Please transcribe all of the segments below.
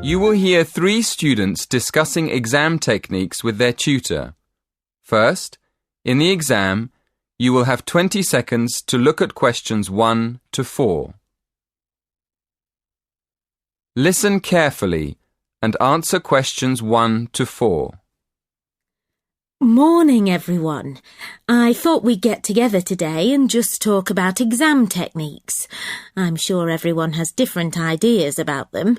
You will hear 3 students discussing exam techniques with their tutor. First, in the exam, you will have 20 seconds to look at questions 1 to 4. Listen carefully and answer questions 1 to 4. Morning, everyone. I thought we'd get together today and just talk about exam techniques. I'm sure everyone has different ideas about them.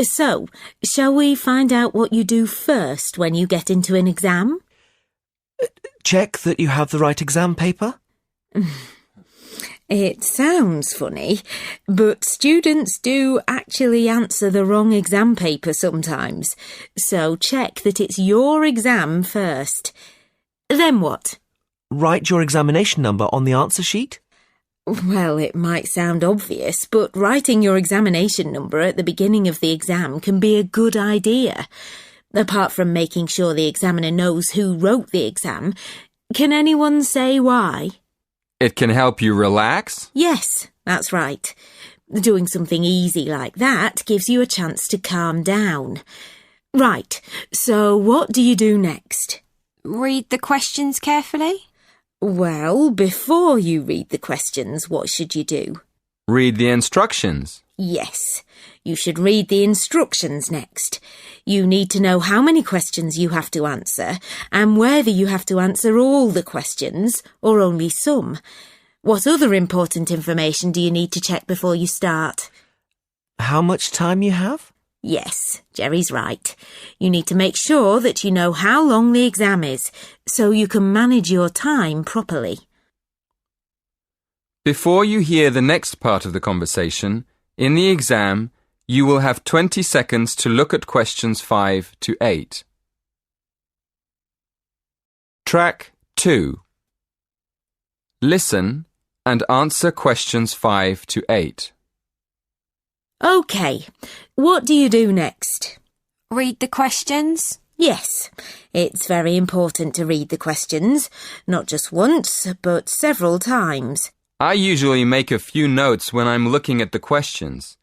So, shall we find out what you do first when you get into an exam? Check that you have the right exam paper? It sounds funny, but students do actually answer the wrong exam paper sometimes. So check that it's your exam first. Then what? Write your examination number on the answer sheet? Well, it might sound obvious, but writing your examination number at the beginning of the exam can be a good idea. Apart from making sure the examiner knows who wrote the exam, can anyone say why? It can help you relax? Yes, that's right. Doing something easy like that gives you a chance to calm down. Right, so what do you do next? Read the questions carefully? Well, before you read the questions, what should you do? Read the instructions. Yes, you should read the instructions next. You need to know how many questions you have to answer and whether you have to answer all the questions or only some. What other important information do you need to check before you start? How much time you have? Yes, Jerry's right. You need to make sure that you know how long the exam is so you can manage your time properly. Before you hear the next part of the conversation, in the exam, you will have 20 seconds to look at questions 5 to 8. Track 2. Listen and answer questions 5 to 8. OK, what do you do next? Read the questions? Yes, it's very important to read the questions, not just once, but several times. I usually make a few notes when I'm looking at the questions.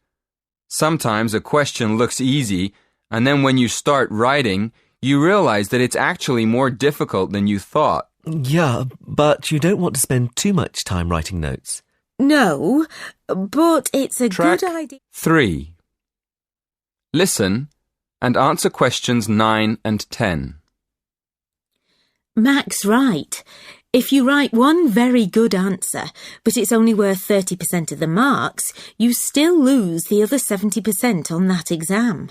Sometimes a question looks easy, and then when you start writing, you realize that it's actually more difficult than you thought. Yeah, but you don't want to spend too much time writing notes. No, but it's a Track good idea. 3. Listen and answer questions 9 and 10. Mac's right. If you write one very good answer, but it's only worth 30% of the marks, you still lose the other 70% on that exam.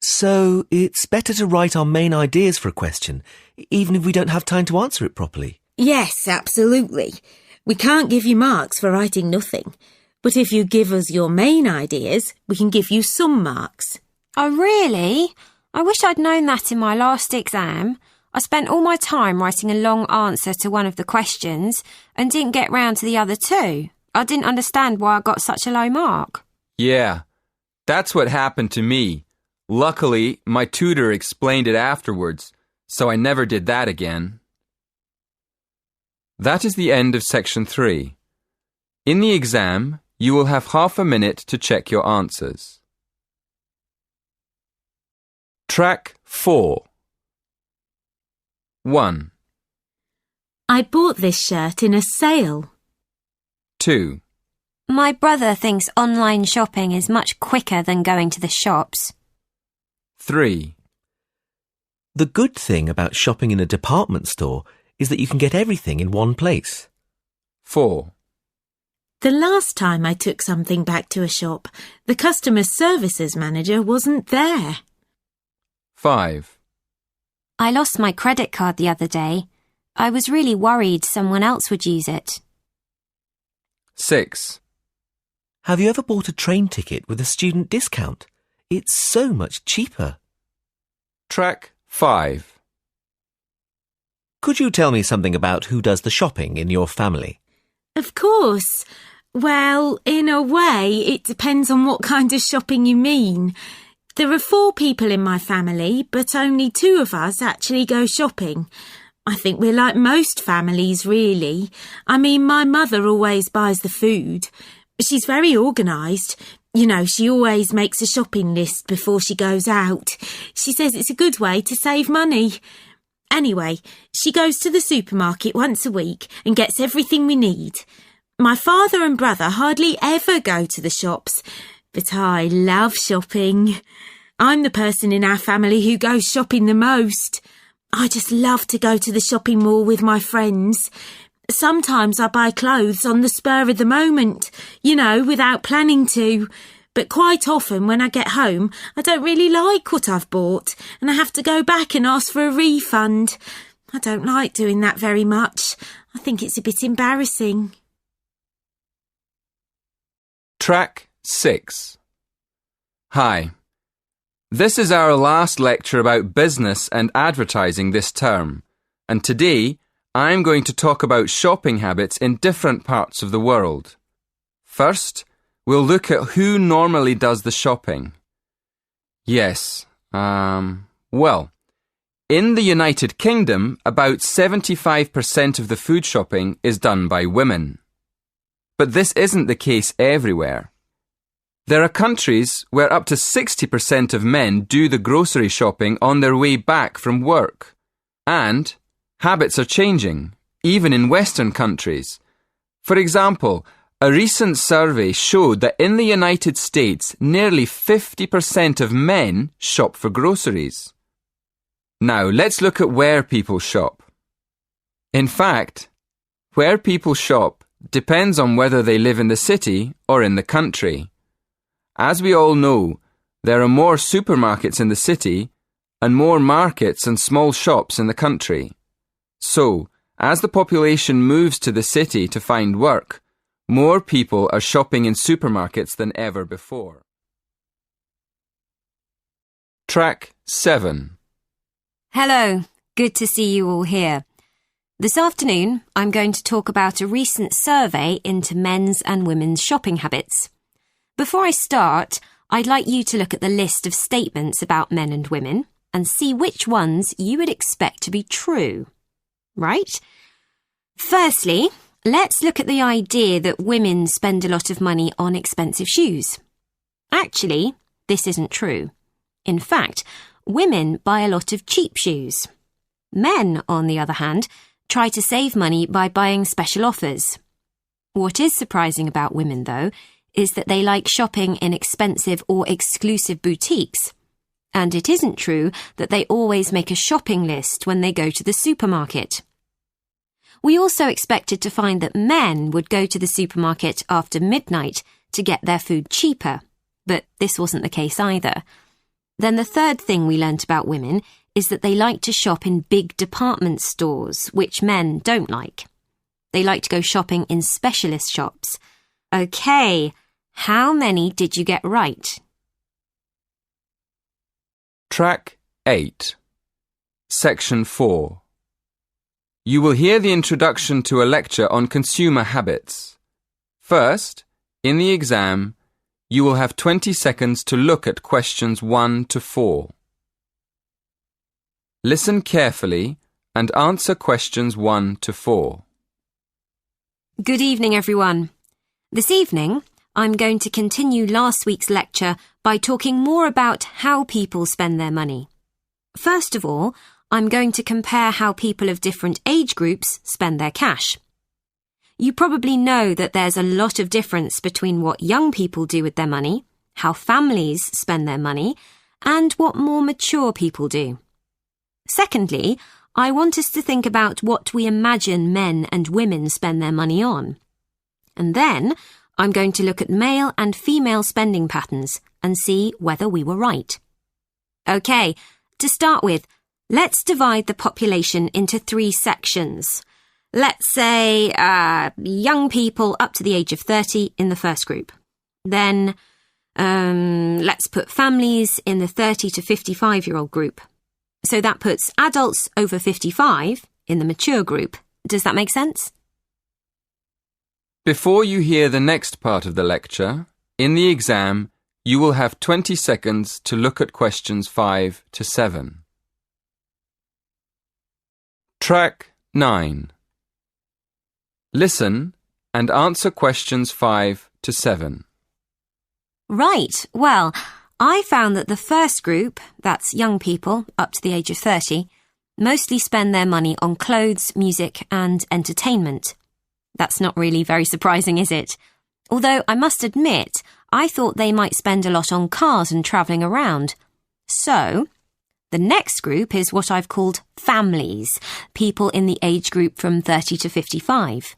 So it's better to write our main ideas for a question, even if we don't have time to answer it properly. Yes, absolutely. We can't give you marks for writing nothing. But if you give us your main ideas, we can give you some marks. Oh, really? I wish I'd known that in my last exam. I spent all my time writing a long answer to one of the questions and didn't get round to the other 2. I didn't understand why I got such a low mark. Yeah, that's what happened to me. Luckily, my tutor explained it afterwards, so I never did that again. That is the end of section 3. In the exam, you will have half a minute to check your answers. Track 4. 1. I bought this shirt in a sale. 2. My brother thinks online shopping is much quicker than going to the shops. 3. The good thing about shopping in a department store is that you can get everything in one place. 4. The last time I took something back to a shop, the customer services manager wasn't there. 5. I lost my credit card the other day. I was really worried someone else would use it. 6. Have you ever bought a train ticket with a student discount? It's so much cheaper. Track 5. Could you tell me something about who does the shopping in your family? Of course. Well, in a way, it depends on what kind of shopping you mean. There are 4 people in my family, but only 2 of us actually go shopping. I think we're like most families, really. I mean, my mother always buys the food. She's very organised. You know, she always makes a shopping list before she goes out. She says it's a good way to save money. Anyway, she goes to the supermarket once a week and gets everything we need. My father and brother hardly ever go to the shops, but I love shopping. I'm the person in our family who goes shopping the most. I just love to go to the shopping mall with my friends. Sometimes I buy clothes on the spur of the moment, you know, without planning to. But quite often when I get home, I don't really like what I've bought and I have to go back and ask for a refund. I don't like doing that very much. I think it's a bit embarrassing. Track 6. Hi. This is our last lecture about business and advertising this term, and today I'm going to talk about shopping habits in different parts of the world. First, we'll look at who normally does the shopping. Yes, well, in the United Kingdom, about 75% of the food shopping is done by women. But this isn't the case everywhere. There are countries where up to 60% of men do the grocery shopping on their way back from work. And habits are changing, even in Western countries. For example, a recent survey showed that in the United States, nearly 50% of men shop for groceries. Now, let's look at where people shop. In fact, where people shop depends on whether they live in the city or in the country. As we all know, there are more supermarkets in the city and more markets and small shops in the country. So, as the population moves to the city to find work, more people are shopping in supermarkets than ever before. Track 7. Hello, good to see you all here. This afternoon, I'm going to talk about a recent survey into men's and women's shopping habits. Before I start, I'd like you to look at the list of statements about men and women and see which ones you would expect to be true. Right? Firstly, let's look at the idea that women spend a lot of money on expensive shoes. Actually, this isn't true. In fact, women buy a lot of cheap shoes. Men, on the other hand, try to save money by buying special offers. What is surprising about women, though, is that they like shopping in expensive or exclusive boutiques. And it isn't true that they always make a shopping list when they go to the supermarket. We also expected to find that men would go to the supermarket after midnight to get their food cheaper, but this wasn't the case either. Then the third thing we learnt about women is that they like to shop in big department stores, which men don't like. They like to go shopping in specialist shops. Okay, how many did you get right? Track 8. Section 4. You will hear the introduction to a lecture on consumer habits. First, in the exam, you will have 20 seconds to look at questions 1 to 4. Listen carefully and answer questions 1 to 4. Good evening, everyone. This evening, I'm going to continue last week's lecture by talking more about how people spend their money. First of all, I'm going to compare how people of different age groups spend their cash. You probably know that there's a lot of difference between what young people do with their money, how families spend their money, and what more mature people do. Secondly, I want us to think about what we imagine men and women spend their money on. And then, I'm going to look at male and female spending patterns and see whether we were right. Okay, to start with, let's divide the population into 3 sections. Let's say young people up to the age of 30 in the first group. Then let's put families in the 30 to 55-year-old group. So that puts adults over 55 in the mature group. Does that make sense? Before you hear the next part of the lecture, in the exam, you will have 20 seconds to look at questions 5 to 7. Track 9. Listen and answer questions 5 to 7. Right, well, I found that the first group, that's young people up to the age of 30, mostly spend their money on clothes, music and entertainment. That's not really very surprising, is it? Although I must admit, I thought they might spend a lot on cars and travelling around. So, the next group is what I've called families, people in the age group from 30 to 55.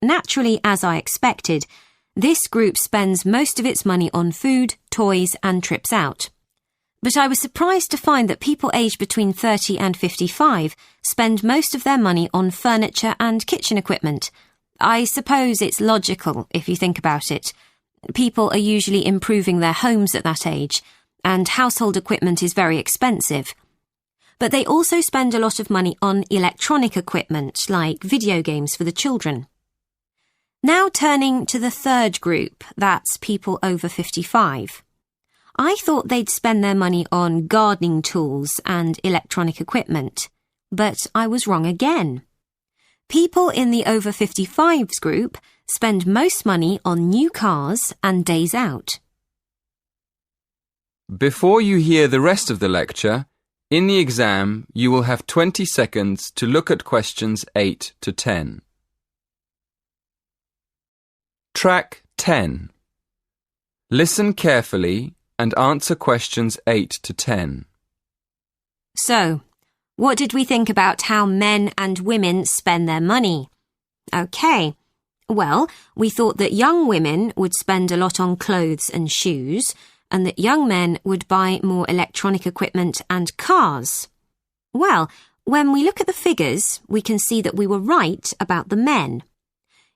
Naturally, as I expected, this group spends most of its money on food, toys and trips out. But I was surprised to find that people aged between 30 and 55 spend most of their money on furniture and kitchen equipment. I suppose it's logical if you think about it. People are usually improving their homes at that age, and household equipment is very expensive. But they also spend a lot of money on electronic equipment, like video games for the children. Now turning to the third group, that's people over 55. I thought they'd spend their money on gardening tools and electronic equipment, but I was wrong again. People in the over 55s group spend most money on new cars and days out. Before you hear the rest of the lecture, in the exam you will have 20 seconds to look at questions 8 to 10. Track 10. Listen carefully and answer questions 8 to 10. So, what did we think about how men and women spend their money? OK, well, we thought that young women would spend a lot on clothes and shoes, and that young men would buy more electronic equipment and cars. Well, when we look at the figures, we can see that we were right about the men.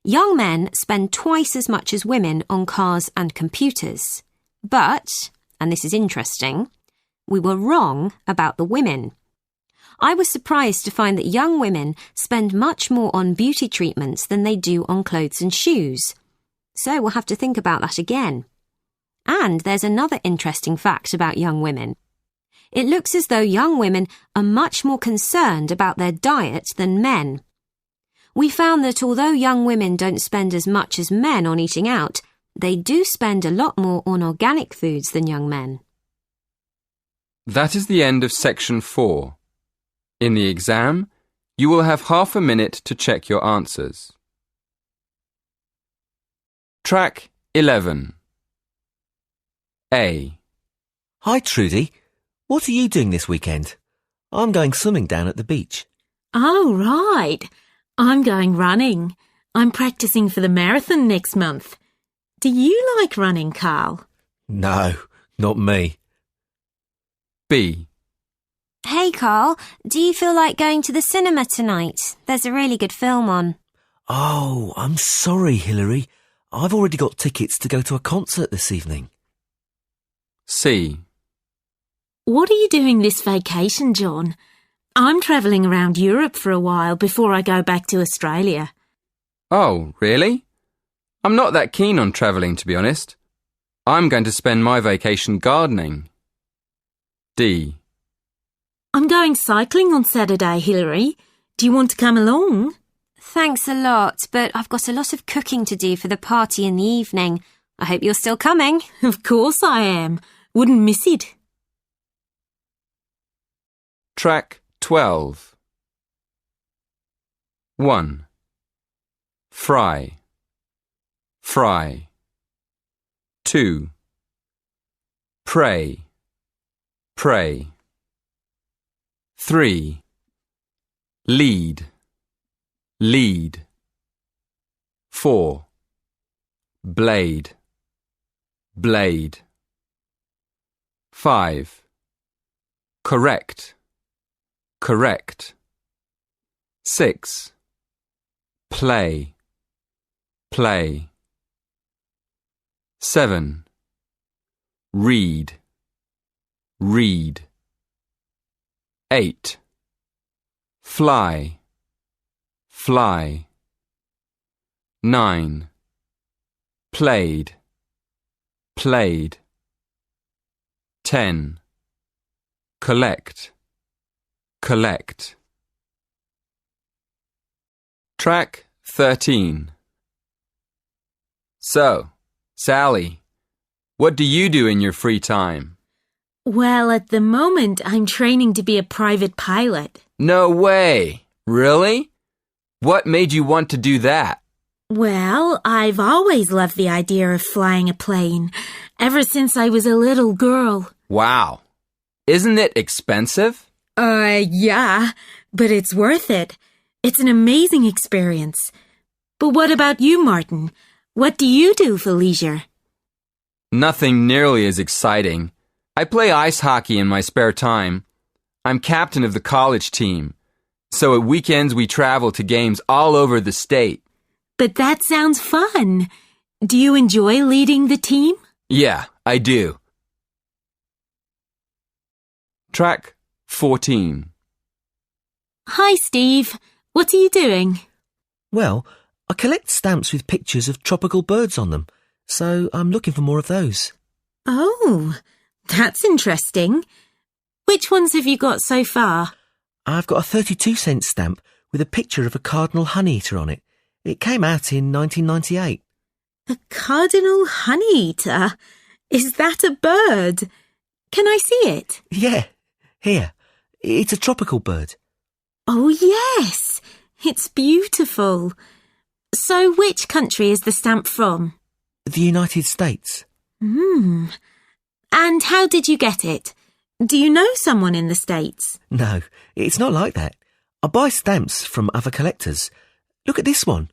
Young men spend twice as much as women on cars and computers. But, and this is interesting, we were wrong about the women. I was surprised to find that young women spend much more on beauty treatments than they do on clothes and shoes. So we'll have to think about that again. And there's another interesting fact about young women. It looks as though young women are much more concerned about their diet than men. We found that although young women don't spend as much as men on eating out, they do spend a lot more on organic foods than young men. That is the end of section 4. In the exam, you will have half a minute to check your answers. Track 11. A. Hi, Trudy. What are you doing this weekend? I'm going swimming down at the beach. Oh, right. I'm going running. I'm practicing for the marathon next month. Do you like running, Carl? No, not me. B. Hey, Carl, do you feel like going to the cinema tonight? There's a really good film on. Oh, I'm sorry, Hilary. I've already got tickets to go to a concert this evening. C. What are you doing this vacation, John? I'm travelling around Europe for a while before I go back to Australia. Oh, really? I'm not that keen on travelling, to be honest. I'm going to spend my vacation gardening. D. I'm going cycling on Saturday, Hilary. Do you want to come along? Thanks a lot, but I've got a lot of cooking to do for the party in the evening. I hope you're still coming. Of course I am. Wouldn't miss it. Track 12. 1. Fry. Fry. 2. Pray. Pray. 3. Lead. Lead. 4. Blade. Blade. 5. Correct. Correct. 6. Play. Play. 7. Read. Read. 8. Fly. Fly. 9. Played. Played. 10. Collect. Collect. Track 13. So, Sally, What do you do in your free time? Well, at the moment, I'm training to be a private pilot. No way! Really? What made you want to do that? Well, I've always loved the idea of flying a plane, ever since I was a little girl. Wow. Isn't it expensive? Yeah, but it's worth it. It's an amazing experience. But what about you, Martin? What do you do for leisure? Nothing nearly as exciting. I play ice hockey in my spare time. I'm captain of the college team. So at weekends we travel to games all over the state. But that sounds fun. Do you enjoy leading the team? Yeah, I do. Track 14. Hi, Steve. What are you doing? Well, I collect stamps with pictures of tropical birds on them, so I'm looking for more of those. Oh, that's interesting. Which ones have you got so far? I've got a 32-cent stamp with a picture of a cardinal honeyeater on it. It came out in 1998. A cardinal honeyeater? Is that a bird? Can I see it? Yeah, here. It's a tropical bird. Oh, yes. It's beautiful. So which country is the stamp from? The United States. And how did you get it? Do you know someone in the States? No, it's not like that. I buy stamps from other collectors. Look at this one.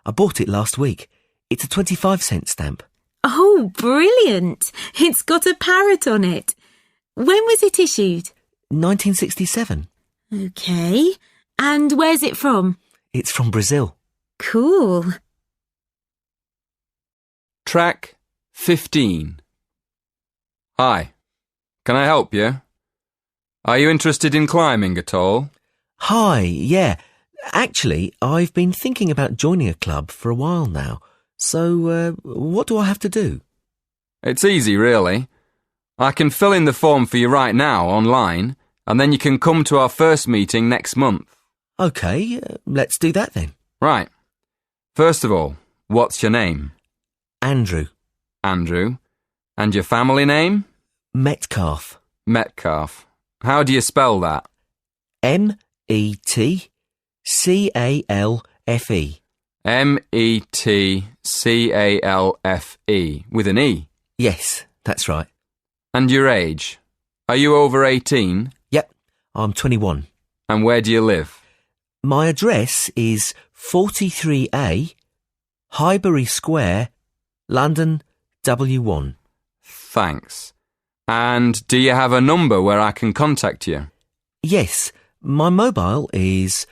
I bought it last week. It's a 25-cent stamp. Oh, brilliant. It's got a parrot on it. When was it issued? 1967. OK. And where's it from? It's from Brazil. Cool. Track 15. Hi. Can I help you? Are you interested in climbing at all? Hi, yeah. Actually, I've been thinking about joining a club for a while now. So, what do I have to do? It's easy, really. I can fill in the form for you right now online, and then you can come to our first meeting next month. OK, let's do that then. Right. First of all, what's your name? Andrew. Andrew. And your family name? Metcalf. Metcalf. How do you spell that? Metcalfe. Metcalfe with an E. Yes, that's right. And your age? Are you over 18? Yep, I'm 21. And where do you live? My address is 43A, Highbury Square, London, W1. Thanks. And do you have a number where I can contact you? Yes, my mobile is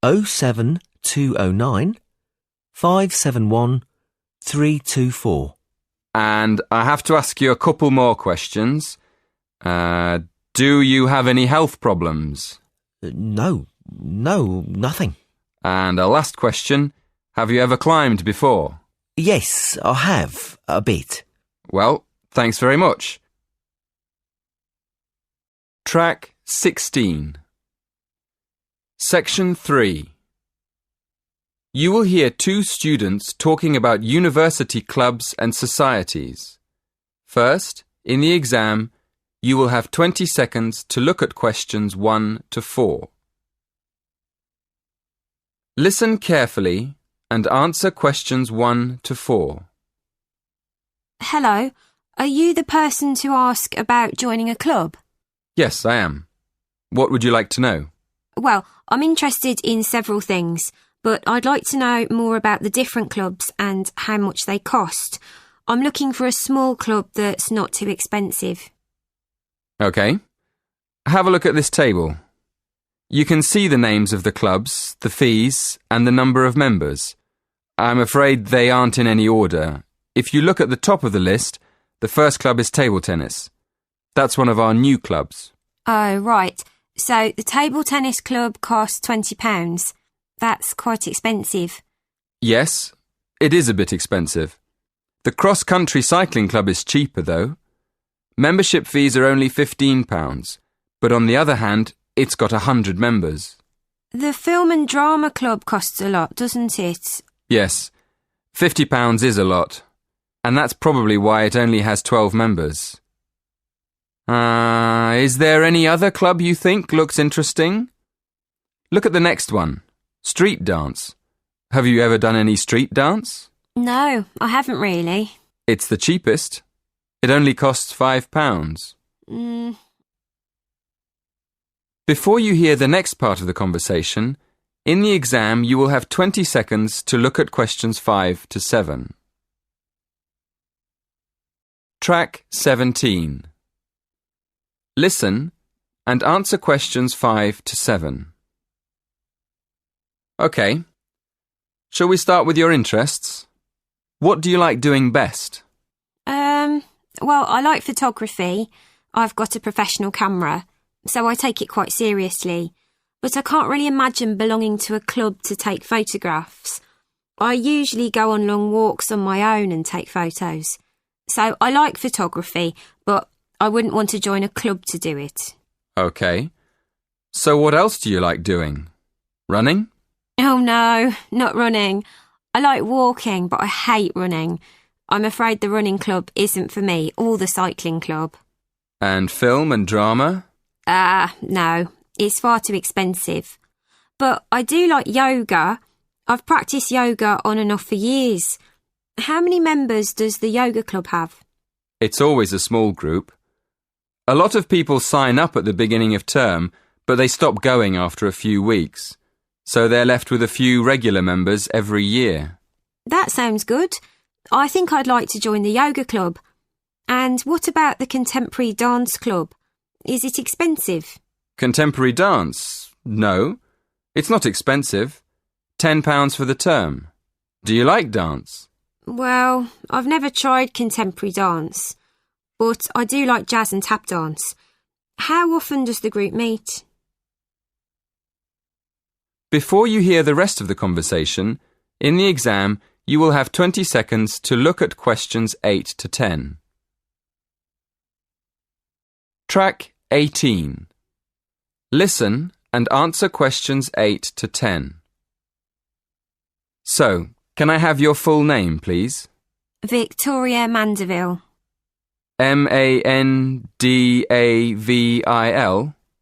07209 571 324. And I have to ask you a couple more questions. Do you have any health problems? No, nothing. And a last question, have you ever climbed before? Yes, I have, a bit. Well, thanks very much. Track 16. Section 3. You will hear two students talking about university clubs and societies. First, in the exam, you will have 20 seconds to look at questions 1 to 4. Listen carefully and answer questions 1 to 4. Hello, are you the person to ask about joining a club? Yes, I am. What would you like to know? Well, I'm interested in several things, but I'd like to know more about the different clubs and how much they cost. I'm looking for a small club that's not too expensive. OK. Have a look at this table. You can see the names of the clubs, the fees, and the number of members. I'm afraid they aren't in any order. If you look at the top of the list, the first club is table tennis. That's one of our new clubs. Oh, right. So the table tennis club costs £20. That's quite expensive. Yes, it is a bit expensive. The cross-country cycling club is cheaper, though. Membership fees are only £15, but on the other hand, it's got 100 members. The film and drama club costs a lot, doesn't it? Yes, £50 is a lot. and that's probably why it only has 12 members. Is there any other club you think looks interesting? Look at the next one. Street dance. Have you ever done any street dance? No, I haven't really. It's the cheapest. It only costs £5. Before you hear the next part of the conversation, in the exam you will have 20 seconds to look at questions 5 to 7. Track 17. Listen and answer questions 5 to 7. OK. Shall we start with your interests? What do you like doing best? Well, I like photography. I've got a professional camera, so I take it quite seriously. But I can't really imagine belonging to a club to take photographs. I usually go on long walks on my own and take photos. So I like photography, but I wouldn't want to join a club to do it. OK. So what else do you like doing? Running? Oh no, not running. I like walking, but I hate running. I'm afraid the running club isn't for me, or the cycling club. And film and drama? No, it's far too expensive. But I do like yoga. I've practiced yoga on and off for years. How many members does the yoga club have? It's always a small group. A lot of people sign up at the beginning of term, but they stop going after a few weeks. So they're left with a few regular members every year. That sounds good. I think I'd like to join the yoga club. And what about the contemporary dance club? Is it expensive? Contemporary dance? No. It's not expensive. £10 for the term. Do you like dance? Well, I've never tried contemporary dance, but I do like jazz and tap dance. How often does the group meet? Before you hear the rest of the conversation, in the exam you will have 20 seconds to look at questions 8 to 10. Track 18. Listen and answer questions 8 to 10. So, can I have your full name, please? Victoria Mandeville. Mandavil?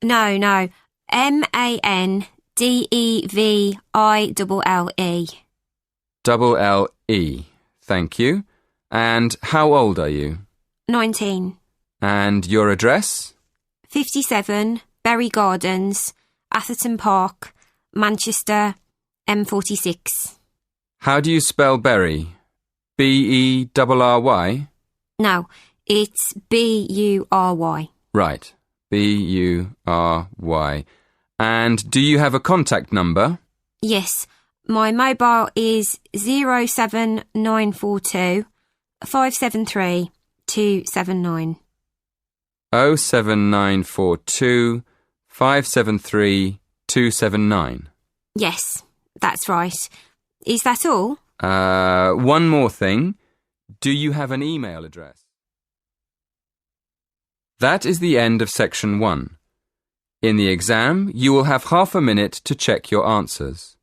No. Mandeville. L-E. Thank you. And how old are you? 19. And your address? 57, Bury Gardens, Atherton Park, Manchester, M46. How do you spell Bury? B-E-R-R-Y? No, it's B-U-R-Y. Right, B-U-R-Y. And do you have a contact number? Yes, my mobile is 07942 573 279. 07942 573 279. Yes, that's right. Is that all? One more thing. Do you have an email address? That is the end of section 1. In the exam, you will have half a minute to check your answers.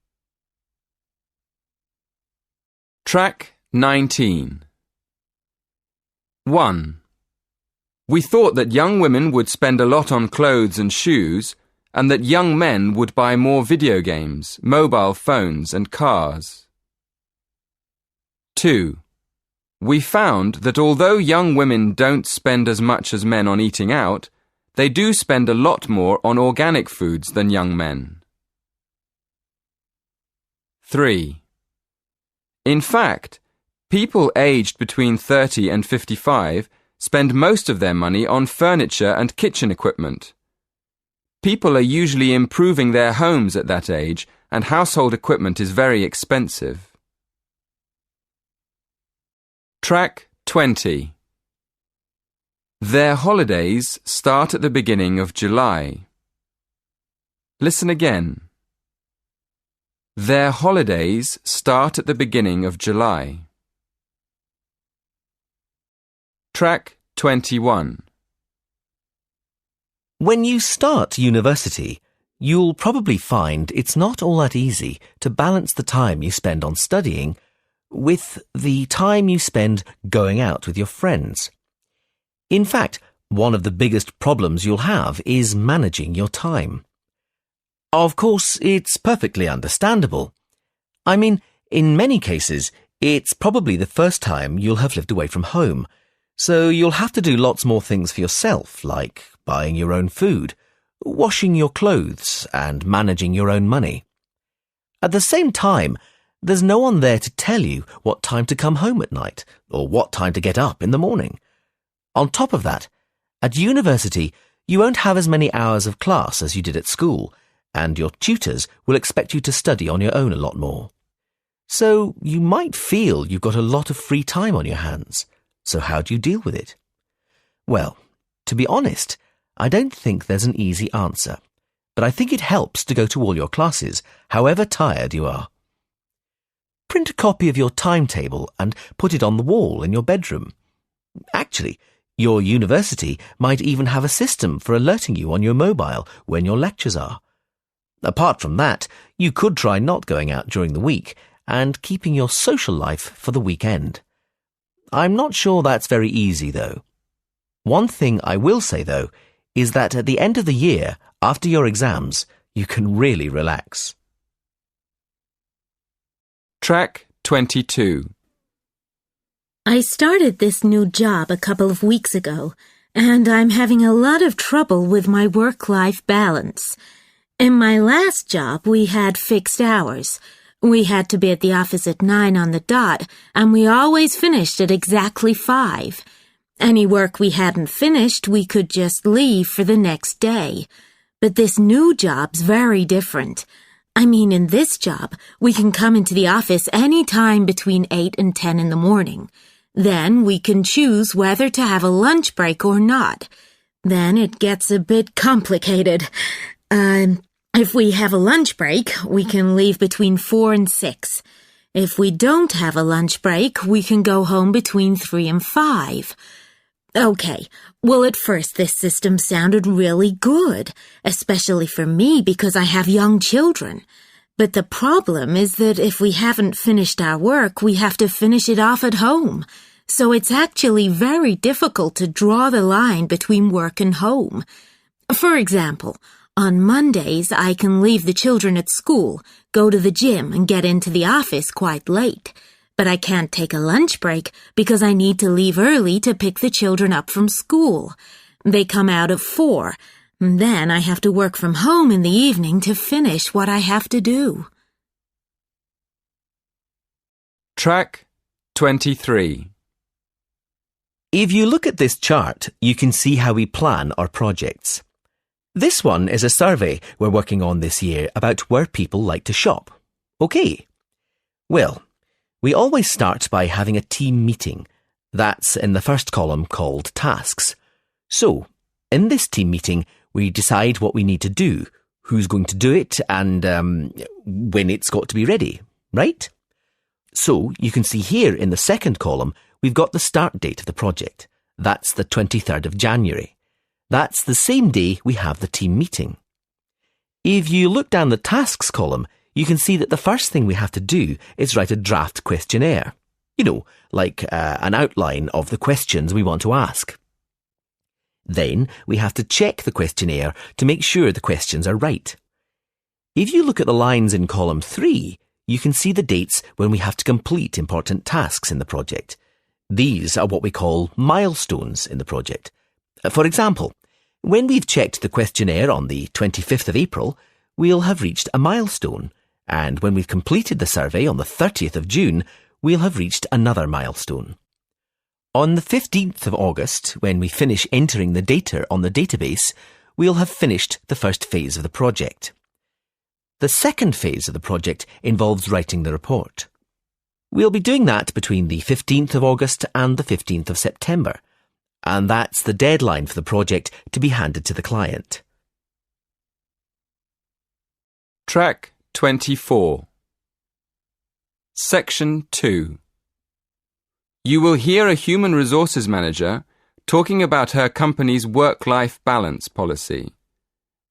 Track 19. 1. We thought that young women would spend a lot on clothes and shoes, and that young men would buy more video games, mobile phones and cars. 2. We found that although young women don't spend as much as men on eating out, they do spend a lot more on organic foods than young men. 3. In fact, people aged between 30 and 55 spend most of their money on furniture and kitchen equipment. People are usually improving their homes at that age, and household equipment is very expensive. Track 20. Their holidays start at the beginning of July. Listen again. Their holidays start at the beginning of July. Track 21. When you start university, you'll probably find it's not all that easy to balance the time you spend on studying with the time you spend going out with your friends. In fact, one of the biggest problems you'll have is managing your time. Of course, it's perfectly understandable. I mean, in many cases, it's probably the first time you'll have lived away from home, so you'll have to do lots more things for yourself, like buying your own food, washing your clothes, and managing your own money. At the same time, there's no one there to tell you what time to come home at night, or what time to get up in the morning. On top of that, at university, you won't have as many hours of class as you did at school, and your tutors will expect you to study on your own a lot more. So you might feel you've got a lot of free time on your hands. So how do you deal with it? Well, to be honest, I don't think there's an easy answer, but I think it helps to go to all your classes, however tired you are. Print a copy of your timetable and put it on the wall in your bedroom. Actually, your university might even have a system for alerting you on your mobile when your lectures are. Apart from that, you could try not going out during the week and keeping your social life for the weekend. I'm not sure that's very easy, though. One thing I will say, though, is that at the end of the year, after your exams, you can really relax. Track 22. I started this new job a couple of weeks ago, and I'm having a lot of trouble with my work-life balance. In my last job, we had fixed hours. We had to be at the office at 9 on the dot, and we always finished at exactly 5. Any work we hadn't finished, we could just leave for the next day. But this new job's very different. I mean, in this job, we can come into the office any time between 8 and 10 in the morning. Then we can choose whether to have a lunch break or not. Then it gets a bit complicated. If we have a lunch break, we can leave between 4 and 6. If we don't have a lunch break, we can go home between 3 and 5. Okay, well, at first this system sounded really good, especially for me because I have young children. But the problem is that if we haven't finished our work, we have to finish it off at home. So it's actually very difficult to draw the line between work and home. For example, on Mondays, I can leave the children at school, go to the gym, and get into the office quite late. But I can't take a lunch break because I need to leave early to pick the children up from school. They come out at 4. Then I have to work from home in the evening to finish what I have to do. Track 23. If you look at this chart, you can see how we plan our projects. This one is a survey we're working on this year about where people like to shop. Okay. Well, we always start by having a team meeting. That's in the first column called tasks. So, in this team meeting, we decide what we need to do, who's going to do it, and when it's got to be ready, right? So, you can see here in the second column, we've got the start date of the project. That's the 23rd of January. That's the same day we have the team meeting. If you look down the tasks column, you can see that the first thing we have to do is write a draft questionnaire. You know, like an outline of the questions we want to ask. Then we have to check the questionnaire to make sure the questions are right. If you look at the lines in column 3, you can see the dates when we have to complete important tasks in the project. These are what we call milestones in the project. For example, when we've checked the questionnaire on the 25th of April, we'll have reached a milestone, and when we've completed the survey on the 30th of June, we'll have reached another milestone. On the 15th of August, when we finish entering the data on the database, we'll have finished the first phase of the project. The second phase of the project involves writing the report. We'll be doing that between the 15th of August and the 15th of September, and that's the deadline for the project to be handed to the client. Track 24. Section 2. You will hear a human resources manager talking about her company's work-life balance policy.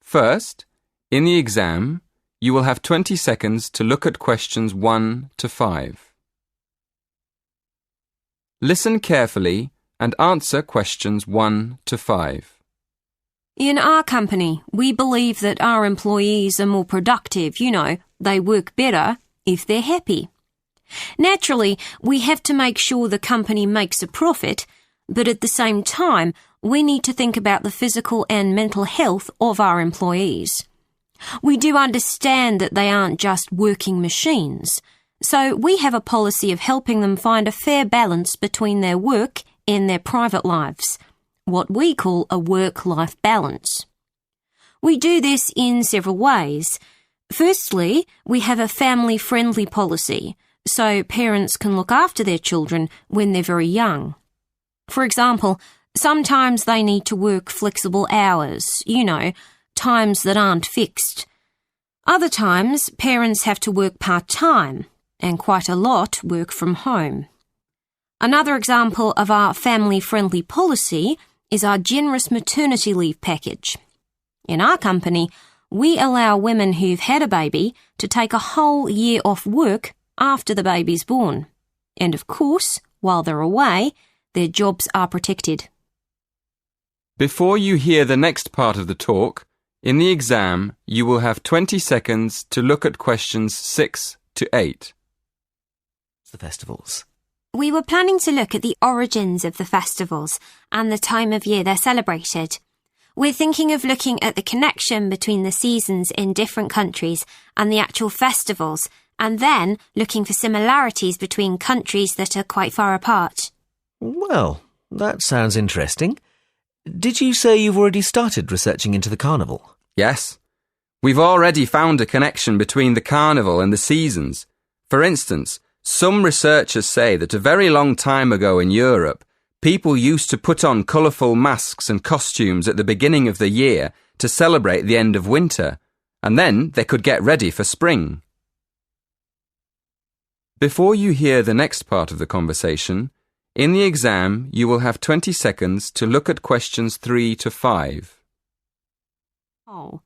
First, in the exam, you will have 20 seconds to look at questions 1 to 5. Listen carefully and answer questions 1 to 5. In our company, we believe that our employees are more productive, they work better if they're happy. Naturally, we have to make sure the company makes a profit, but at the same time, we need to think about the physical and mental health of our employees. We do understand that they aren't just working machines, so we have a policy of helping them find a fair balance between their work and their private lives, what we call a work-life balance. We do this in several ways. Firstly, we have a family-friendly policy, so parents can look after their children when they're very young. For example, sometimes they need to work flexible hours, times that aren't fixed. Other times, parents have to work part-time, and quite a lot work from home. Another example of our family-friendly policy is our generous maternity leave package. In our company, we allow women who've had a baby to take a whole year off work after the baby's born. And of course, while they're away, their jobs are protected. Before you hear the next part of the talk, in the exam, you will have 20 seconds to look at questions 6 to 8. The festivals. We were planning to look at the origins of the festivals and the time of year they're celebrated. We're thinking of looking at the connection between the seasons in different countries and the actual festivals, and then looking for similarities between countries that are quite far apart. Well, that sounds interesting. Did you say you've already started researching into the carnival? Yes. We've already found a connection between the carnival and the seasons. For instance, some researchers say that a very long time ago in Europe, people used to put on colourful masks and costumes at the beginning of the year to celebrate the end of winter, and then they could get ready for spring. Before you hear the next part of the conversation, in the exam you will have 20 seconds to look at questions 3 to 5. Oh,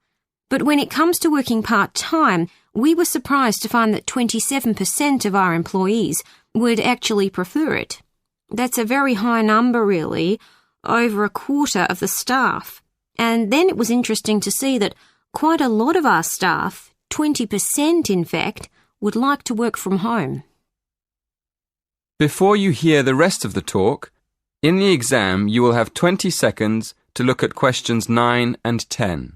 but when it comes to working part-time, we were surprised to find that 27% of our employees would actually prefer it. That's a very high number, really, over a quarter of the staff. And then it was interesting to see that quite a lot of our staff, 20% in fact, would like to work from home. Before you hear the rest of the talk, in the exam you will have 20 seconds to look at questions 9 and 10.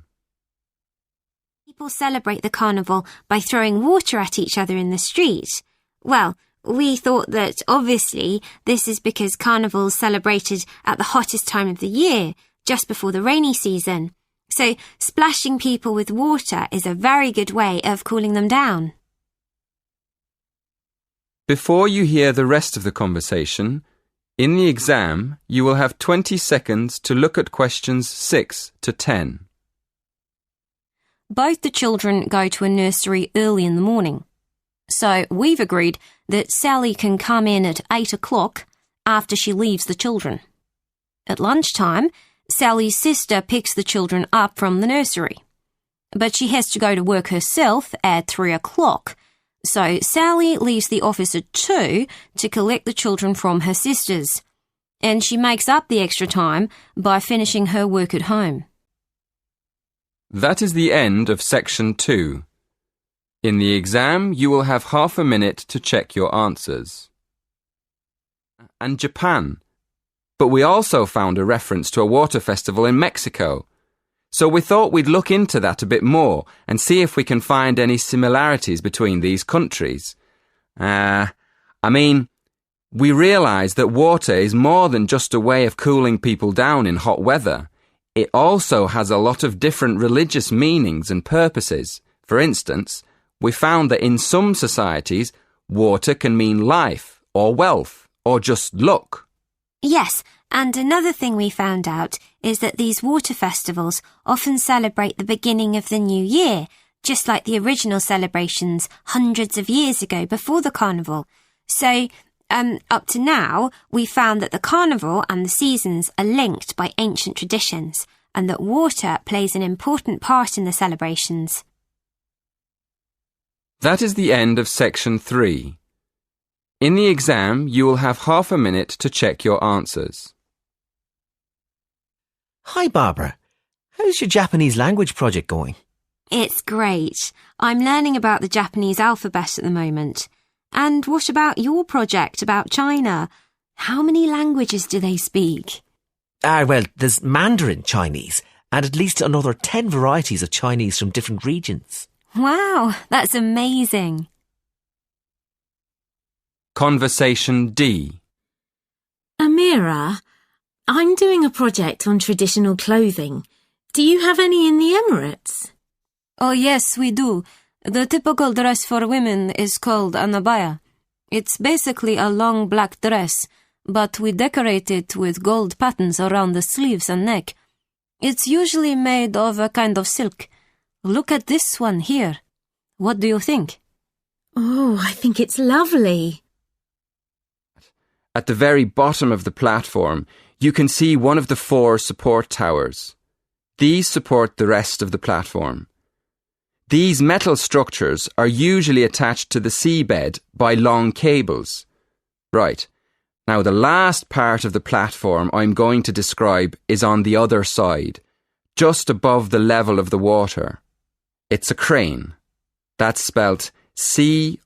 People celebrate the carnival by throwing water at each other in the street. Well, we thought that obviously this is because carnival's celebrated at the hottest time of the year, just before the rainy season. So splashing people with water is a very good way of cooling them down. Before you hear the rest of the conversation, in the exam you will have 20 seconds to look at questions 6 to 10. Both the children go to a nursery early in the morning. So we've agreed that Sally can come in at 8 o'clock after she leaves the children. At lunchtime, Sally's sister picks the children up from the nursery. But she has to go to work herself at 3 o'clock. So Sally leaves the office at 2 to collect the children from her sisters. And she makes up the extra time by finishing her work at home. That is the end of section 2. In the exam, you will have half a minute to check your answers. And Japan. But we also found a reference to a water festival in Mexico. So we thought we'd look into that a bit more and see if we can find any similarities between these countries. We realised that water is more than just a way of cooling people down in hot weather. It also has a lot of different religious meanings and purposes. For instance, we found that in some societies, water can mean life or wealth or just luck. Yes, and another thing we found out is that these water festivals often celebrate the beginning of the new year, just like the original celebrations hundreds of years ago before the carnival. So, up to now, we found that the carnival and the seasons are linked by ancient traditions, and that water plays an important part in the celebrations. That is the end of section 3. In the exam, you will have half a minute to check your answers. Hi, Barbara. How's your Japanese language project going? It's great. I'm learning about the Japanese alphabet at the moment. And what about your project about China? How many languages do they speak? Well, there's Mandarin Chinese and at least another 10 varieties of Chinese from different regions. Wow, that's amazing. Conversation D. Amira, I'm doing a project on traditional clothing. Do you have any in the Emirates? Oh, yes, we do. The typical dress for women is called an abaya. It's basically a long black dress, but we decorate it with gold patterns around the sleeves and neck. It's usually made of a kind of silk. Look at this one here. What do you think? Oh, I think it's lovely. At the very bottom of the platform, you can see one of the 4 support towers. These support the rest of the platform. These metal structures are usually attached to the seabed by long cables. Right. Now, the last part of the platform I'm going to describe is on the other side, just above the level of the water. It's a crane. That's spelt C-R-A-N-E.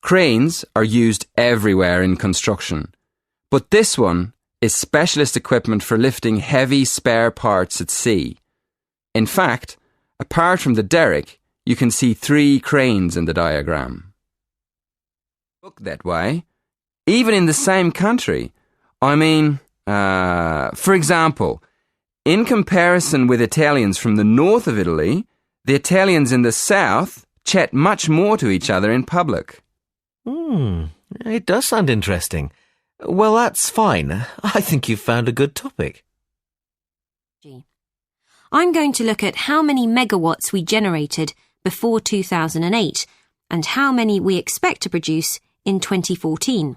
Cranes are used everywhere in construction, but this one is specialist equipment for lifting heavy spare parts at sea. In fact, apart from the derrick, you can see 3 cranes in the diagram. Look that way. Even in the same country. For example, in comparison with Italians from the north of Italy, the Italians in the south chat much more to each other in public. It does sound interesting. Well, that's fine. I think you've found a good topic. I'm going to look at how many megawatts we generated before 2008 and how many we expect to produce in 2014.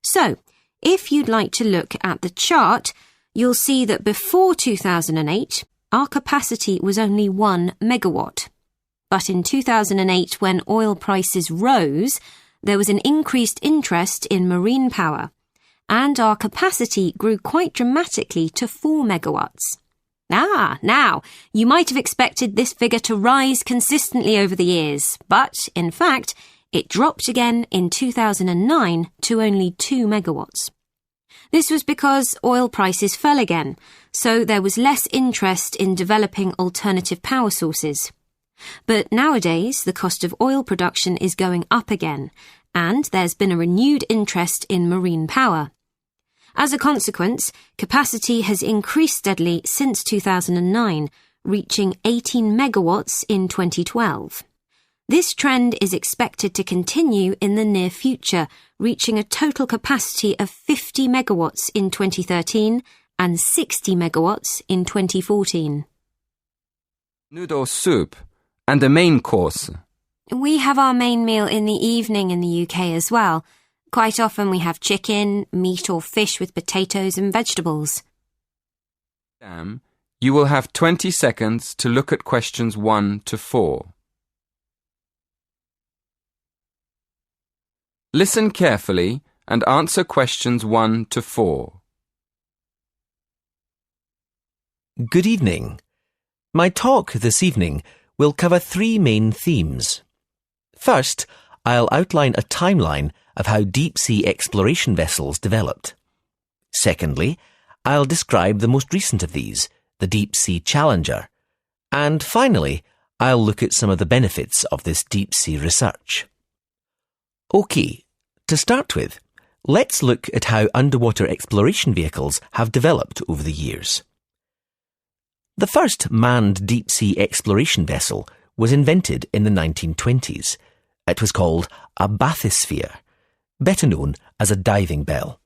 So, if you'd like to look at the chart, you'll see that before 2008, our capacity was only 1 megawatt. But in 2008, when oil prices rose, there was an increased interest in marine power, and our capacity grew quite dramatically to 4 megawatts. Now, you might have expected this figure to rise consistently over the years, but, in fact, it dropped again in 2009 to only 2 megawatts. This was because oil prices fell again, so there was less interest in developing alternative power sources. But nowadays, the cost of oil production is going up again, and there's been a renewed interest in marine power. As a consequence, capacity has increased steadily since 2009, reaching 18 megawatts in 2012. This trend is expected to continue in the near future, reaching a total capacity of 50 megawatts in 2013 and 60 megawatts in 2014. Noodle soup and the main course. We have our main meal in the evening in the UK as well. Quite often we have chicken, meat or fish with potatoes and vegetables. You will have 20 seconds to look at questions 1 to 4. Listen carefully and answer questions 1 to 4. Good evening. My talk this evening will cover 3 main themes. First, I'll outline a timeline of how deep-sea exploration vessels developed. Secondly, I'll describe the most recent of these, the Deep-Sea Challenger. And finally, I'll look at some of the benefits of this deep-sea research. OK, to start with, let's look at how underwater exploration vehicles have developed over the years. The first manned deep-sea exploration vessel was invented in the 1920s. It was called a bathysphere, better known as a diving bell.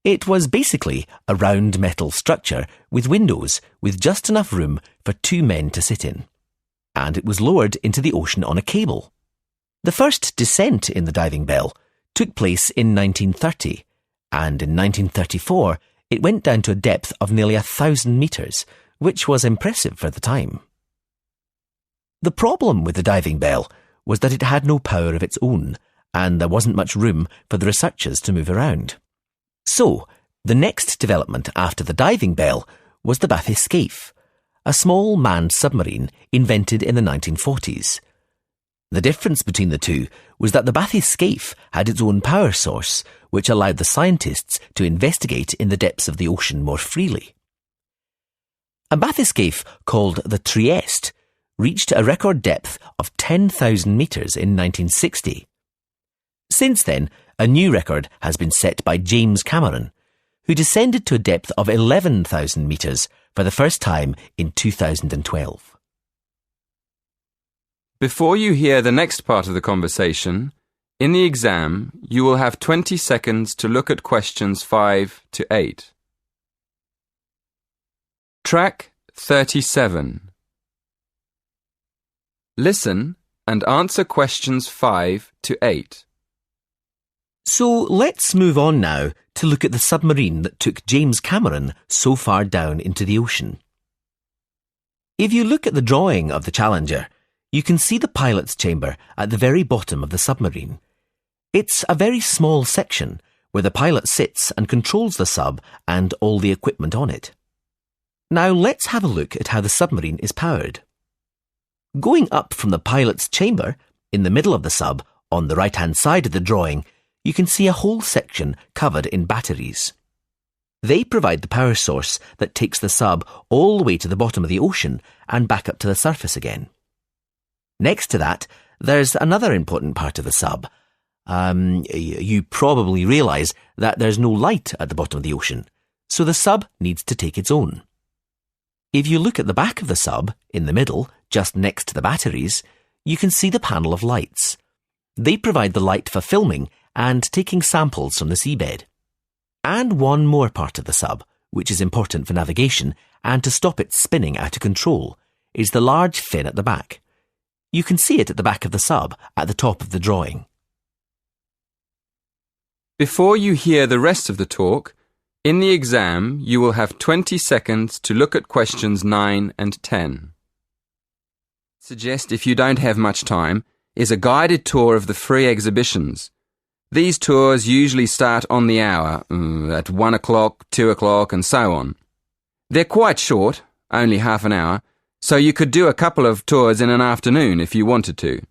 It was basically a round metal structure with windows with just enough room for 2 men to sit in. And it was lowered into the ocean on a cable. The first descent in the diving bell took place in 1930, and in 1934 it went down to a depth of nearly 1,000 metres, which was impressive for the time. The problem with the diving bell was that it had no power of its own, and there wasn't much room for the researchers to move around. So, the next development after the diving bell was the bathyscaphe, a small manned submarine invented in the 1940s. The difference between the two was that the bathyscaphe had its own power source, which allowed the scientists to investigate in the depths of the ocean more freely. A bathyscaphe called the Trieste reached a record depth of 10,000 metres in 1960. Since then, a new record has been set by James Cameron, who descended to a depth of 11,000 metres for the first time in 2012. Before you hear the next part of the conversation, in the exam, you will have 20 seconds to look at questions 5 to 8. Track 37. Listen and answer questions 5 to 8. So let's move on now to look at the submarine that took James Cameron so far down into the ocean. If you look at the drawing of the Challenger, you can see the pilot's chamber at the very bottom of the submarine. It's a very small section where the pilot sits and controls the sub and all the equipment on it. Now let's have a look at how the submarine is powered. Going up from the pilot's chamber, in the middle of the sub, on the right-hand side of the drawing, you can see a whole section covered in batteries. They provide the power source that takes the sub all the way to the bottom of the ocean and back up to the surface again. Next to that, there's another important part of the sub. You probably realise that there's no light at the bottom of the ocean, so the sub needs to take its own. If you look at the back of the sub, in the middle, just next to the batteries, you can see the panel of lights. They provide the light for filming and taking samples from the seabed. And one more part of the sub, which is important for navigation and to stop it spinning out of control, is the large fin at the back. You can see it at the back of the sub at the top of the drawing. Before you hear the rest of the talk, in the exam you will have 20 seconds to look at questions 9 and 10. Suggest, if you don't have much time, is a guided tour of the free exhibitions. These tours usually start on the hour, at 1 o'clock, 2 o'clock and so on. They're quite short, only half an hour, so you could do a couple of tours in an afternoon if you wanted to.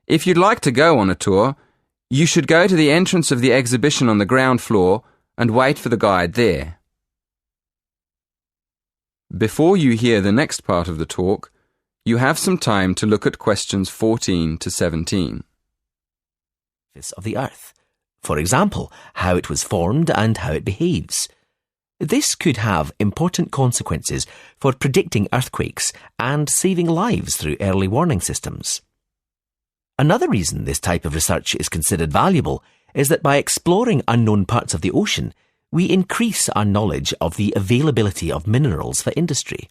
If you'd like to go on a tour, you should go to the entrance of the exhibition on the ground floor and wait for the guide there. Before you hear the next part of the talk, you have some time to look at questions 14 to 17. Of the Earth. For example, how it was formed and how it behaves. This could have important consequences for predicting earthquakes and saving lives through early warning systems. Another reason this type of research is considered valuable is that by exploring unknown parts of the ocean, we increase our knowledge of the availability of minerals for industry.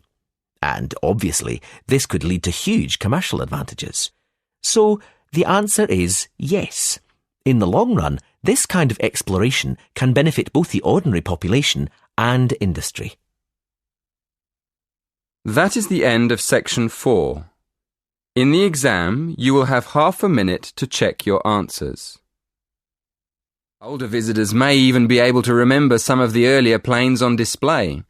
And obviously, this could lead to huge commercial advantages. So, the answer is yes. In the long run, this kind of exploration can benefit both the ordinary population and industry. That is the end of section 4. In the exam, you will have half a minute to check your answers. Older visitors may even be able to remember some of the earlier planes on display.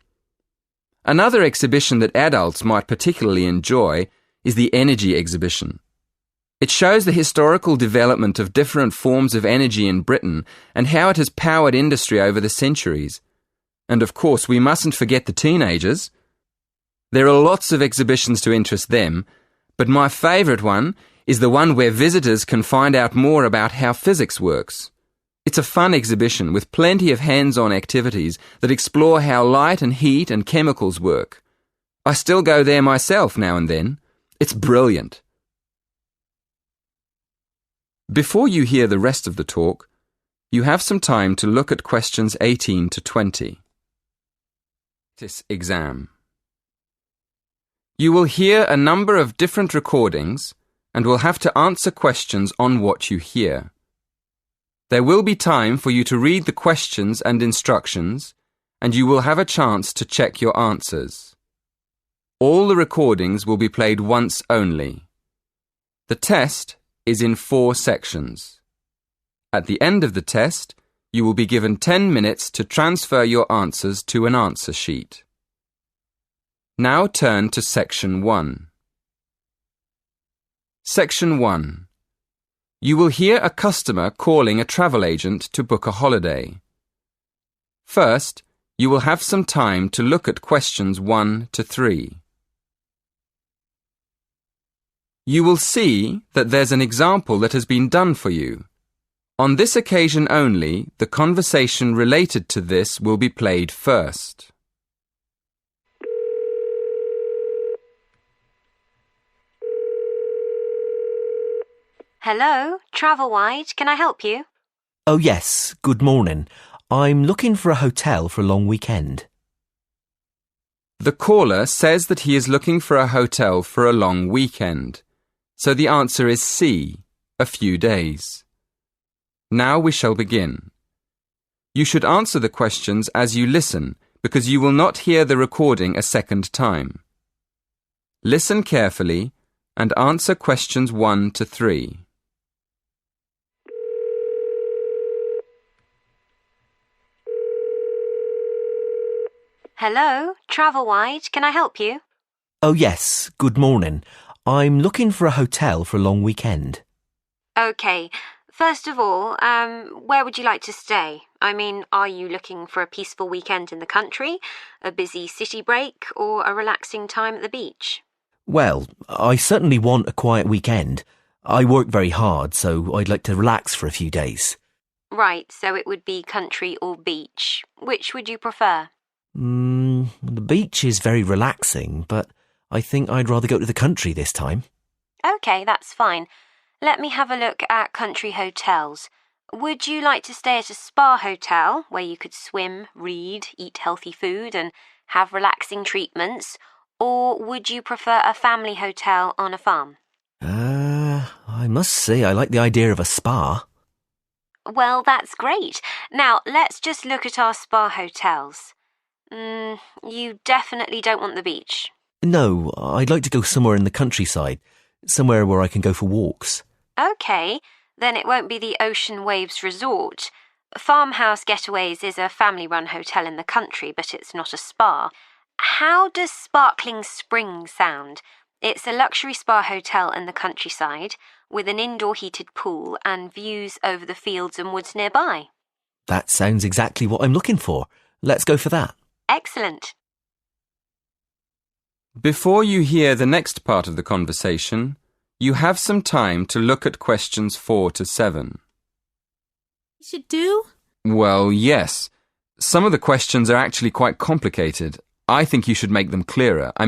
Another exhibition that adults might particularly enjoy is the energy exhibition. It shows the historical development of different forms of energy in Britain and how it has powered industry over the centuries. And of course, we mustn't forget the teenagers. There are lots of exhibitions to interest them, but my favourite one is the one where visitors can find out more about how physics works. It's a fun exhibition with plenty of hands-on activities that explore how light and heat and chemicals work. I still go there myself now and then. It's brilliant. Before you hear the rest of the talk, you have some time to look at questions 18 to 20. This exam. You will hear a number of different recordings and will have to answer questions on what you hear. There will be time for you to read the questions and instructions, and you will have a chance to check your answers. All the recordings will be played once only. The test is in 4 sections. At the end of the test, you will be given 10 minutes to transfer your answers to an answer sheet. Now turn to Section 1. Section 1. You will hear a customer calling a travel agent to book a holiday. First, you will have some time to look at questions 1 to 3. You will see that there's an example that has been done for you. On this occasion only, the conversation related to this will be played first. Hello, Travelwide, can I help you? Oh yes, good morning. I'm looking for a hotel for a long weekend. The caller says that he is looking for a hotel for a long weekend. So the answer is C, a few days. Now we shall begin. You should answer the questions as you listen, because you will not hear the recording a second time. Listen carefully and answer questions 1 to 3. Hello, Travelwide, can I help you? Oh yes, good morning. I'm looking for a hotel for a long weekend. Okay, first of all, where would you like to stay? I mean, are you looking for a peaceful weekend in the country, a busy city break, or a relaxing time at the beach? Well, I certainly want a quiet weekend. I work very hard, so I'd like to relax for a few days. Right, so it would be country or beach. Which would you prefer? The beach is very relaxing, but I think I'd rather go to the country this time. Okay, that's fine. Let me have a look at country hotels. Would you like to stay at a spa hotel where you could swim, read, eat healthy food and have relaxing treatments? Or would you prefer a family hotel on a farm? I must say I like the idea of a spa. Well, that's great. Now, let's just look at our spa hotels. You definitely don't want the beach. No, I'd like to go somewhere in the countryside, somewhere where I can go for walks. Okay, then it won't be the Ocean Waves Resort. Farmhouse Getaways is a family-run hotel in the country, but it's not a spa. How does Sparkling Springs sound? It's a luxury spa hotel in the countryside with an indoor heated pool and views over the fields and woods nearby. That sounds exactly what I'm looking for. Let's go for that. Excellent. Before you hear the next part of the conversation, you have some time to look at questions 4 to 7. You should do? Well, yes. Some of the questions are actually quite complicated. I think you should make them clearer. I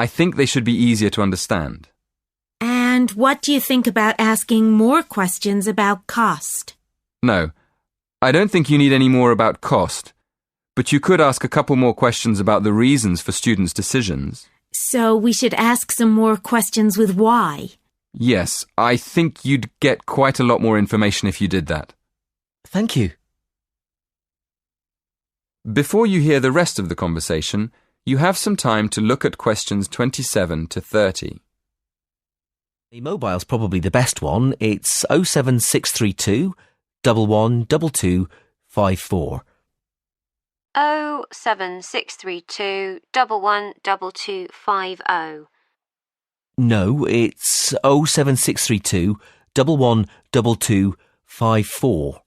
think they should be easier to understand. And what do you think about asking more questions about cost? No, I don't think you need any more about cost. But you could ask a couple more questions about the reasons for students' decisions. So we should ask some more questions with why? Yes, I think you'd get quite a lot more information if you did that. Thank you. Before you hear the rest of the conversation, you have some time to look at questions 27 to 30. The mobile's probably the best one. It's 07632 1122 54. 07632 112250. No, it's 07632 1122 54.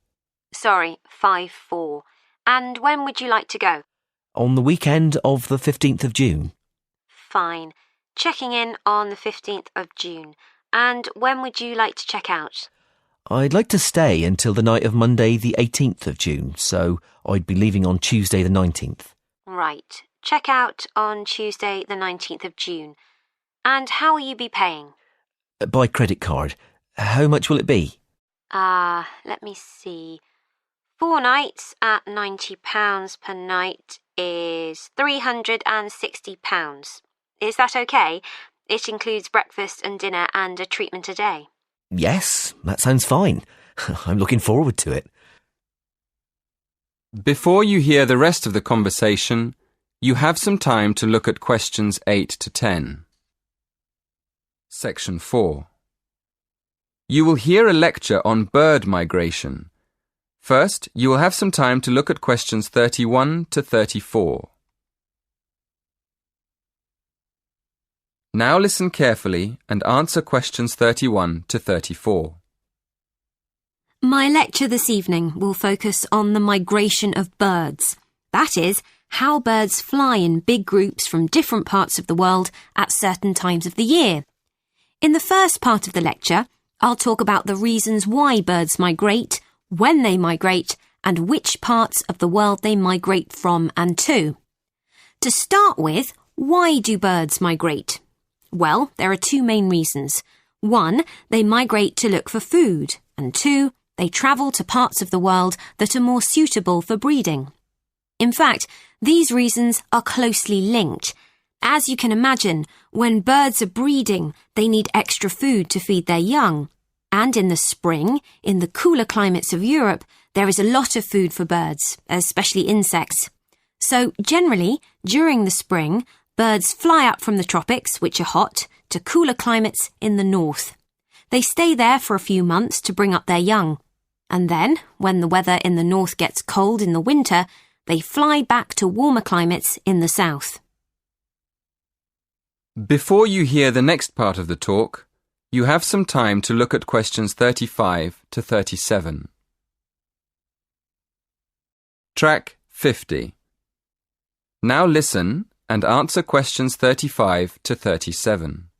Sorry, 54. And when would you like to go? On the weekend of the 15th of June. Fine. Checking in on the 15th of June. And when would you like to check out? I'd like to stay until the night of Monday the 18th of June, so I'd be leaving on Tuesday the 19th. Right. Check out on Tuesday the 19th of June. And how will you be paying? By credit card. How much will it be? Let me see. 4 nights at £90 per night is £360. Is that okay? It includes breakfast and dinner and a treatment a day. Yes, that sounds fine. I'm looking forward to it. Before you hear the rest of the conversation, you have some time to look at questions 8 to 10. Section 4. You will hear a lecture on bird migration. First, you will have some time to look at questions 31 to 34. Now listen carefully and answer questions 31 to 34. My lecture this evening will focus on the migration of birds. That is, how birds fly in big groups from different parts of the world at certain times of the year. In the first part of the lecture, I'll talk about the reasons why birds migrate, when they migrate, and which parts of the world they migrate from and to. To start with, why do birds migrate? Well, there are two main reasons. One, they migrate to look for food, and two, they travel to parts of the world that are more suitable for breeding. In fact, these reasons are closely linked. As you can imagine, when birds are breeding, they need extra food to feed their young. And in the spring, in the cooler climates of Europe, there is a lot of food for birds, especially insects. So generally, during the spring, birds fly up from the tropics, which are hot, to cooler climates in the north. They stay there for a few months to bring up their young. And then, when the weather in the north gets cold in the winter, they fly back to warmer climates in the south. Before you hear the next part of the talk, you have some time to look at questions 35 to 37. Track 50. Now listen and answer questions 35 to 37.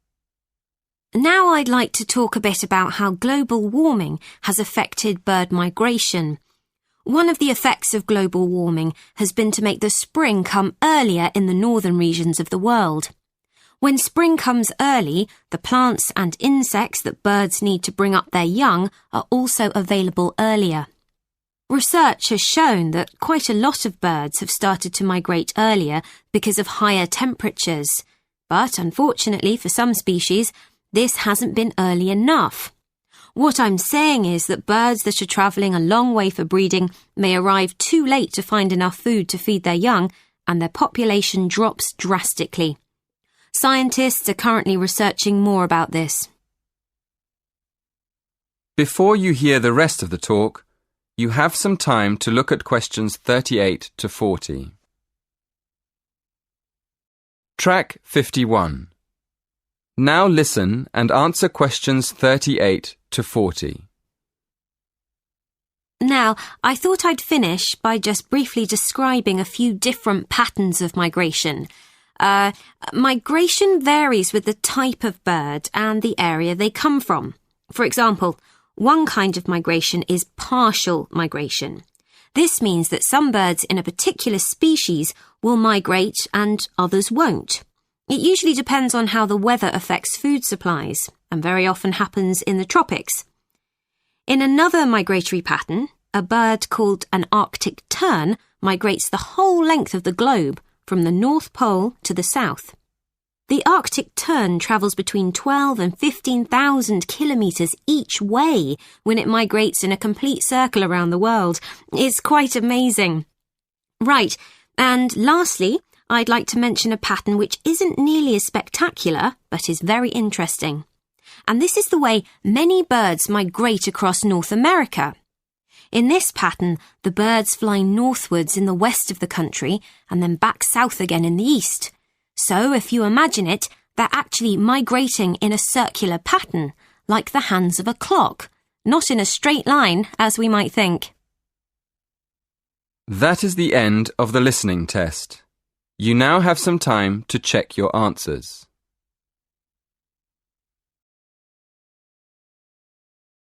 Now I'd like to talk a bit about how global warming has affected bird migration. One of the effects of global warming has been to make the spring come earlier in the northern regions of the world. When spring comes early, the plants and insects that birds need to bring up their young are also available earlier. Research has shown that quite a lot of birds have started to migrate earlier because of higher temperatures. But unfortunately for some species, this hasn't been early enough. What I'm saying is that birds that are travelling a long way for breeding may arrive too late to find enough food to feed their young, and their population drops drastically. Scientists are currently researching more about this. Before you hear the rest of the talk, you have some time to look at questions 38 to 40. Track 51. Now listen and answer questions 38 to 40. Now, I thought I'd finish by just briefly describing a few different patterns of migration. Migration varies with the type of bird and the area they come from. For example, one kind of migration is partial migration. This means that some birds in a particular species will migrate and others won't. It usually depends on how the weather affects food supplies, and very often happens in the tropics. In another migratory pattern, a bird called an Arctic tern migrates the whole length of the globe, from the North Pole to the South. The Arctic tern travels between 12 and 15,000 kilometres each way when it migrates in a complete circle around the world. It's quite amazing. Right, and lastly, I'd like to mention a pattern which isn't nearly as spectacular, but is very interesting. And this is the way many birds migrate across North America. In this pattern, the birds fly northwards in the west of the country and then back south again in the east. So, if you imagine it, they're actually migrating in a circular pattern, like the hands of a clock, not in a straight line, as we might think. That is the end of the listening test. You now have some time to check your answers.